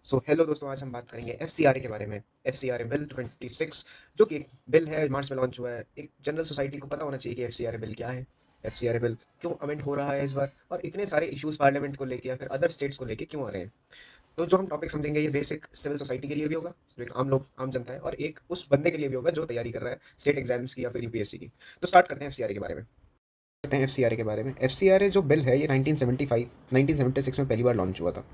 So hello दोस्तों, आज हम बात करेंगे एफसीआरए के बारे में। एफसीआरए बिल 26 जो कि एक बिल है, मार्च में लॉन्च हुआ है। एक जनरल सोसाइटी को पता होना चाहिए कि एफसीआरए बिल क्या है, एफसीआरए बिल क्यों अमेंड हो रहा है इस बार, और इतने सारे इश्यूज पार्लियामेंट को लेके या फिर अदर स्टेट्स को लेके क्यों आ रहे हैं। तो जो हम टॉपिक समझेंगे ये बेसिक सिविल सोसाइटी के लिए भी होगा, जो एक आम लोग आम जनता है, और एक उस बंदे के लिए भी होगा जो तैयारी कर रहा है स्टेट एग्जाम्स की या फिर यूपीएससी की। तो स्टार्ट करते हैं एफसीआरए के बारे में। करते हैं एफसीआरए के बारे में। एफसीआरए जो बिल है ये 1976 में पहली बार लॉन्च हुआ था।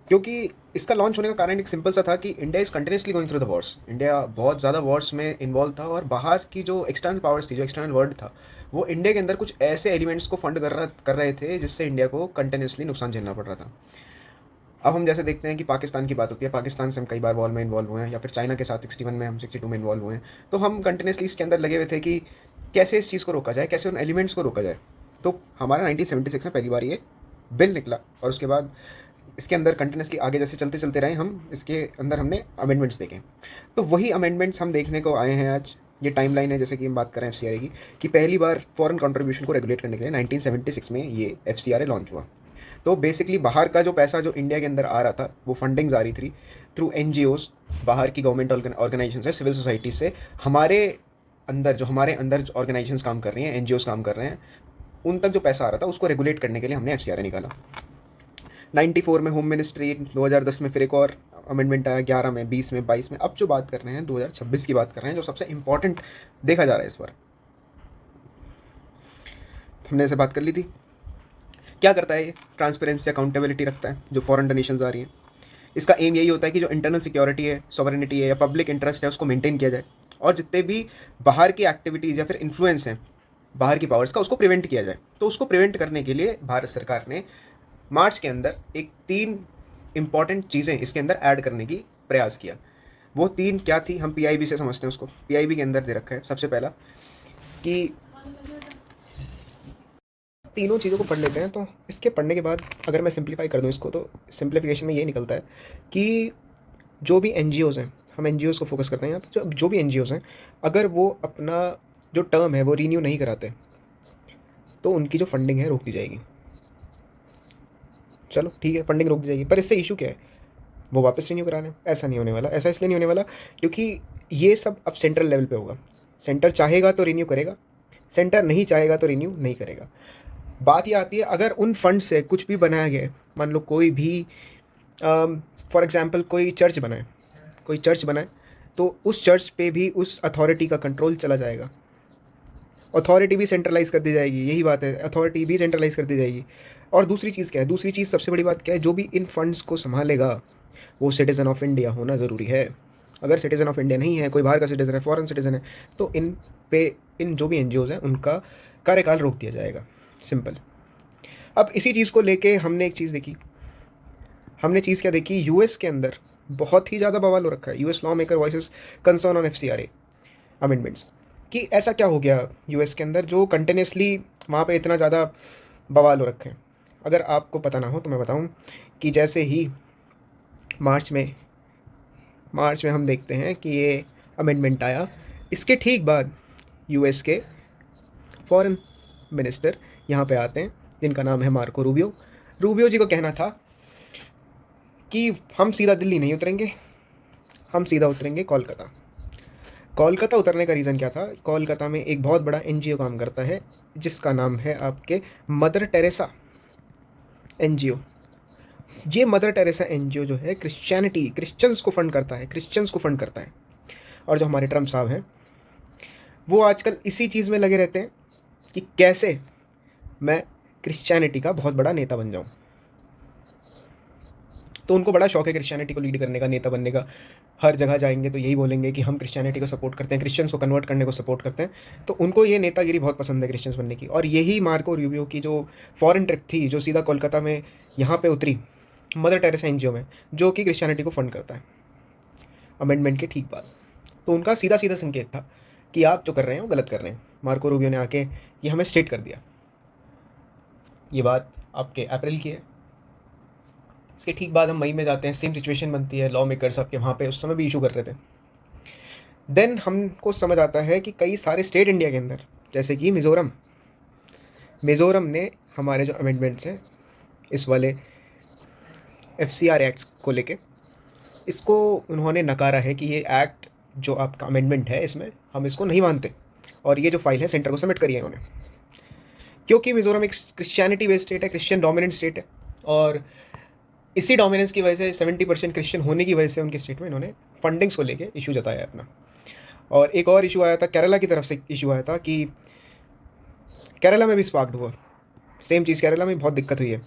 क्योंकि इसका लॉन्च होने का कारण एक सिंपल सा था कि India is continuously going through the Wars. India बहुत ज़्यादा वॉर्स में इन्वॉल्व था, और बाहर की जो एक्सटर्नल पावर्स थी, जो एक्सटर्नल वर्ल्ड था, वो इंडिया के अंदर कुछ ऐसे एलिमेंट्स को फंड कर रहे थे जिससे इंडिया को कंटिन्यूसली नुकसान झेलना पड़ रहा था। अब हम जैसे देखते हैं कि पाकिस्तान की बात होती है, पाकिस्तान से हम कई बार वॉर में इन्वॉल्व हुए हैं, या फिर चाइना के साथ 61 में, हम 62 में इन्वॉल्व हुए हैं। तो हम कंटिन्यूसली इसके अंदर लगे हुए थे कि कैसे इस चीज़ को रोका जाए, कैसे उन एलिमेंट्स को रोका जाए। तो हमारा 1976 में पहली बार ये बिल निकला, और उसके बाद इसके अंदर कंटिन्यूसली आगे जैसे चलते चलते रहे हम, इसके अंदर हमने अमेंडमेंट्स देखे। तो वही अमेंडमेंट्स हम देखने को आए हैं आज। ये टाइमलाइन है, जैसे कि हम बात करें एफसीआरए की, कि पहली बार फॉरेन कंट्रीब्यूशन को रेगुलेट करने के लिए 1976 में ये एफसीआरए लॉन्च हुआ। तो बेसिकली बाहर का जो पैसा जो इंडिया के अंदर आ रहा था, वो फंडिंग्स आ रही थी थ्रू एनजीओज, बाहर की गवर्नमेंट ऑर्गेनाइजेशन है, सिविल सोसाइटी से। हमारे अंदर जो ऑर्गेनाइजेशन काम कर रही हैं, एनजीओज काम कर रहे हैं, उन तक जो पैसा आ रहा था उसको रेगुलेट करने के लिए हमने एफसीआरए निकाला। 94 में होम मिनिस्ट्री, 2010 में फिर एक और अमेंडमेंट आया, 11 में, 20 में, 22 में। अब जो बात कर रहे हैं 2026 की बात कर रहे हैं, जो सबसे इंपॉर्टेंट देखा जा रहा है इस बार। हमने ऐसे बात कर ली थी। क्या करता है ये? ट्रांसपेरेंसी, अकाउंटेबिलिटी रखता है जो फॉरेन डोनेशंस आ रही हैं। इसका एम यही होता है कि जो इंटरनल सिक्योरिटी है, सॉवरेनिटी है, या पब्लिक इंटरेस्ट है, उसको मेंटेन किया जाए, और जितने भी बाहर की एक्टिविटीज़ या फिर इन्फ्लुएंस हैं बाहर की पावर्स का, उसको प्रिवेंट किया जाए। तो उसको प्रिवेंट करने के लिए भारत सरकार ने मार्च के अंदर एक 3 इंपॉर्टेंट चीज़ें इसके अंदर ऐड करने की प्रयास किया। वो 3 क्या थी? हम पीआईबी से समझते हैं उसको। पीआईबी के अंदर दे रखा है सबसे पहला कि तीनों चीज़ों को पढ़ लेते हैं। तो इसके पढ़ने के बाद अगर मैं सिंप्लीफाई कर दूँ इसको, तो सिंप्लीफिकेशन में ये निकलता है कि जो भी एनजीओज़ हैं, हम एनजीओज़ को फोकस करते हैं यहाँ पे, जो भी एनजीओज़ हैं, अगर वो अपना जो टर्म है वो रीन्यू नहीं कराते, तो उनकी जो फंडिंग है रोक दी जाएगी। चलो ठीक है, फंडिंग रोक दी जाएगी, पर इससे इशू क्या है? वो वापस रिन्यू करा लें। ऐसा नहीं होने वाला। ऐसा इसलिए नहीं होने वाला क्योंकि ये सब अब सेंट्रल लेवल पे होगा। सेंटर चाहेगा तो रिन्यू करेगा, सेंटर नहीं चाहेगा तो रिन्यू नहीं करेगा। बात ये आती है, अगर उन फंड से कुछ भी बनाया गया, मान लो कोई भी फॉर एग्जांपल कोई चर्च बनाए, तो उस चर्च पे भी उस अथॉरिटी का कंट्रोल चला जाएगा। अथॉरिटी भी सेंट्रलाइज कर दी जाएगी। यही बात है, अथॉरिटी भी सेंट्रलाइज कर दी जाएगी। और दूसरी चीज़ क्या है? दूसरी चीज़, सबसे बड़ी बात क्या है? जो भी इन फंड्स को संभालेगा वो सिटीज़न ऑफ इंडिया होना ज़रूरी है। अगर सिटीज़न ऑफ इंडिया नहीं है, कोई बाहर का सिटीज़न है, फॉरेन सिटीज़न है, तो इन जो भी एनजीओज़ हैं उनका कार्यकाल रोक दिया जाएगा। सिंपल। अब इसी चीज़ को लेके हमने एक चीज़ देखी। हमने चीज़ क्या देखी? यूएस के अंदर बहुत ही ज़्यादा बवाल हो रखा है। US law maker voices concern on FCRA amendments, कि ऐसा क्या हो गया यूएस के अंदर जो कंटिन्यूसली वहाँ पे इतना ज़्यादा बवाल हो रखे हैं। अगर आपको पता ना हो तो मैं बताऊं कि जैसे ही मार्च में हम देखते हैं कि ये अमेंडमेंट आया, इसके ठीक बाद यूएस के फॉरेन मिनिस्टर यहाँ पे आते हैं, जिनका नाम है मार्को रूबियो। रूबियो जी को कहना था कि हम सीधा दिल्ली नहीं उतरेंगे, हम सीधा उतरेंगे कोलकाता। कोलकाता उतरने का रीज़न क्या था? कोलकाता में एक बहुत बड़ा एनजीओ काम करता है जिसका नाम है आपके मदर टेरेसा एनजीओ। ये मदर टेरेसा एनजीओ जो है क्रिश्चियंस को फंड करता है। और जो हमारे ट्रम्प साहब हैं, वो आजकल इसी चीज़ में लगे रहते हैं कि कैसे मैं क्रिश्चियनिटी का बहुत बड़ा नेता बन जाऊं। तो उनको बड़ा शौक है क्रिश्चियनिटी को लीड करने का, नेता बनने का। हर जगह जाएंगे तो यही बोलेंगे कि हम क्रिश्चियनिटी को सपोर्ट करते हैं, क्रिश्चियंस को कन्वर्ट करने को सपोर्ट करते हैं। तो उनको ये नेतागिरी बहुत पसंद है, क्रिश्चियंस बनने की। और यही मार्को रूबियो की जो फॉरेन ट्रिप थी, जो सीधा कोलकाता में यहाँ पे उतरी, मदर टेरेसा एनजीओ में, जो कि क्रिश्चियनिटी को फंड करता है अमेंडमेंट के ठीक बाद। तो उनका सीधा सीधा संकेत था कि आप जो कर रहे हैं वो गलत कर रहे हैं। मार्को रूबियो ने आके ये हमें स्टेट कर दिया। ये बात आपके अप्रैल की है। इसके ठीक बाद हम मई में जाते हैं, सेम सिचुएशन बनती है। लॉ मेकर्स आपके वहाँ पे उस समय भी इशू कर रहे थे। देन हमको समझ आता है कि कई सारे स्टेट इंडिया के अंदर, जैसे कि मिज़ोरम ने हमारे जो अमेंडमेंट्स हैं इस वाले एफसीआर एक्ट को लेके, इसको उन्होंने नकारा है कि ये एक्ट जो आपका अमेंडमेंट है इसमें हम इसको नहीं मानते, और ये जो फाइल है सेंटर को सबमिट करी है इन्होंने, क्योंकि मिज़ोरम एक क्रिश्चियनिटी बेस्ड स्टेट है, क्रिश्चियन डोमिनेंट स्टेट है, और इसी डोमिनेंस की वजह से 70% क्रिश्चियन होने की वजह से उनके स्टेट में इन्होंने फंडिंग्स को लेके इशू जताया है अपना। और एक और इशू आया था केरला की तरफ से, इशू आया था कि केरला में भी स्पार्क्ड हुआ सेम चीज़, केरला में बहुत दिक्कत हुई है।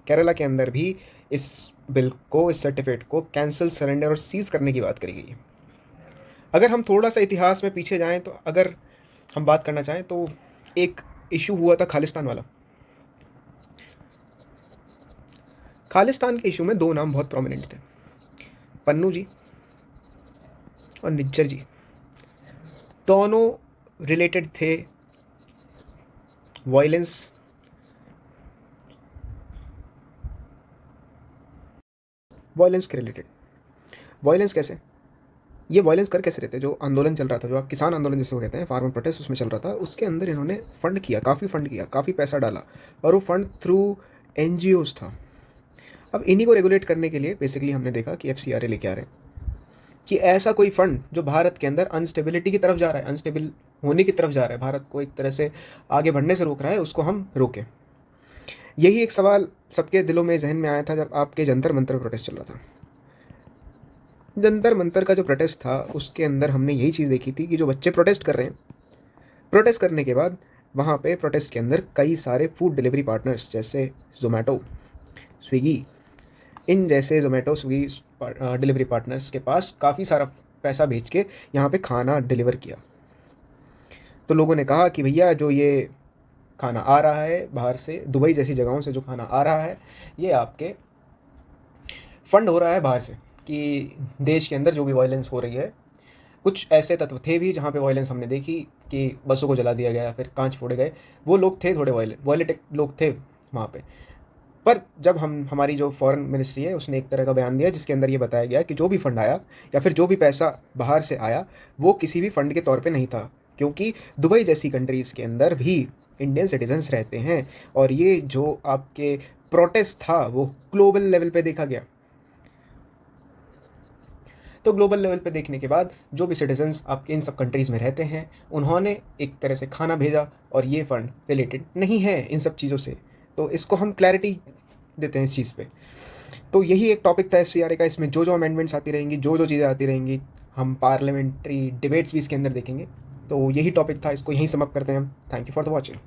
केरला के अंदर भी इस बिल को, इस सर्टिफिकेट को कैंसिल, सरेंडर और सीज़ करने की बात करी गई है। अगर हम थोड़ा सा इतिहास में पीछे जाएं तो अगर हम बात करना चाहें तो एक इशू हुआ था खालिस्तान वाला। खालिस्तान के इशू में दो नाम बहुत प्रोमिनेंट थे, पन्नू जी और निज्जर जी। दोनों रिलेटेड थे वायलेंस के रिलेटेड। वायलेंस कैसे, ये वायलेंस कर कैसे रहे थे? जो आंदोलन चल रहा था, जो आप किसान आंदोलन जिसको कहते हैं, फार्मर प्रोटेस्ट, उसमें चल रहा था, उसके अंदर इन्होंने फंड किया, काफ़ी पैसा डाला, और वो फंड थ्रू NGOs था। अब इन्हीं को रेगुलेट करने के लिए बेसिकली हमने देखा कि FCRA लेके आ रहे हैं कि ऐसा कोई फंड जो भारत के अंदर अनस्टेबिलिटी की तरफ जा रहा है, अनस्टेबल होने की तरफ जा रहा है, भारत को एक तरह से आगे बढ़ने से रोक रहा है, उसको हम रोकें। यही एक सवाल सबके दिलों में, जहन में आया था जब आपके जंतर मंतर प्रोटेस्ट चल रहा था। जंतर मंतर का जो प्रोटेस्ट था उसके अंदर हमने यही चीज़ देखी थी कि जो बच्चे प्रोटेस्ट कर रहे हैं, प्रोटेस्ट करने के बाद वहाँ पे प्रोटेस्ट के अंदर कई सारे फूड डिलीवरी पार्टनर्स जैसे ज़ोमैटो, स्विगी, इन जैसे ज़ोमैटो, स्विगी डिलीवरी पार्टनर्स के पास काफ़ी सारा पैसा भेज के यहाँ पे खाना डिलीवर किया। तो लोगों ने कहा कि भैया जो ये खाना आ रहा है बाहर से, दुबई जैसी जगहों से जो खाना आ रहा है, ये आपके फंड हो रहा है बाहर से, कि देश के अंदर जो भी वायलेंस हो रही है। कुछ ऐसे तत्व थे भी जहाँ पे वायलेंस हमने देखी कि बसों को जला दिया गया, फिर कांच फोड़े गए, वो लोग थे थोड़े वायलेंट लोग थे वहाँ पे। पर जब हमारी जो फॉरेन मिनिस्ट्री है उसने एक तरह का बयान दिया जिसके अंदर ये बताया गया कि जो भी फंड आया या फिर जो भी पैसा बाहर से आया वो किसी भी फंड के तौर पे नहीं था, क्योंकि दुबई जैसी कंट्रीज़ के अंदर भी इंडियन सिटीजन्स रहते हैं, और ये जो आपके प्रोटेस्ट था वो ग्लोबल लेवल पे देखा गया। तो ग्लोबल लेवल पे देखने के बाद जो भी सिटीजन्स आपके इन सब कंट्रीज़ में रहते हैं उन्होंने एक तरह से खाना भेजा, और ये फ़ंड रिलेटेड नहीं है इन सब चीज़ों से। तो इसको हम क्लैरिटी देते हैं इस चीज़ पे। तो यही एक टॉपिक था FCRA का। इसमें जो अमेंडमेंट्स आती रहेंगी, जो चीज़ें आती रहेंगी, हम पार्लियामेंट्री डिबेट्स भी इसके अंदर देखेंगे। तो यही टॉपिक था, इसको यहीं समाप्त करते हैं हम। Thank you for the watching.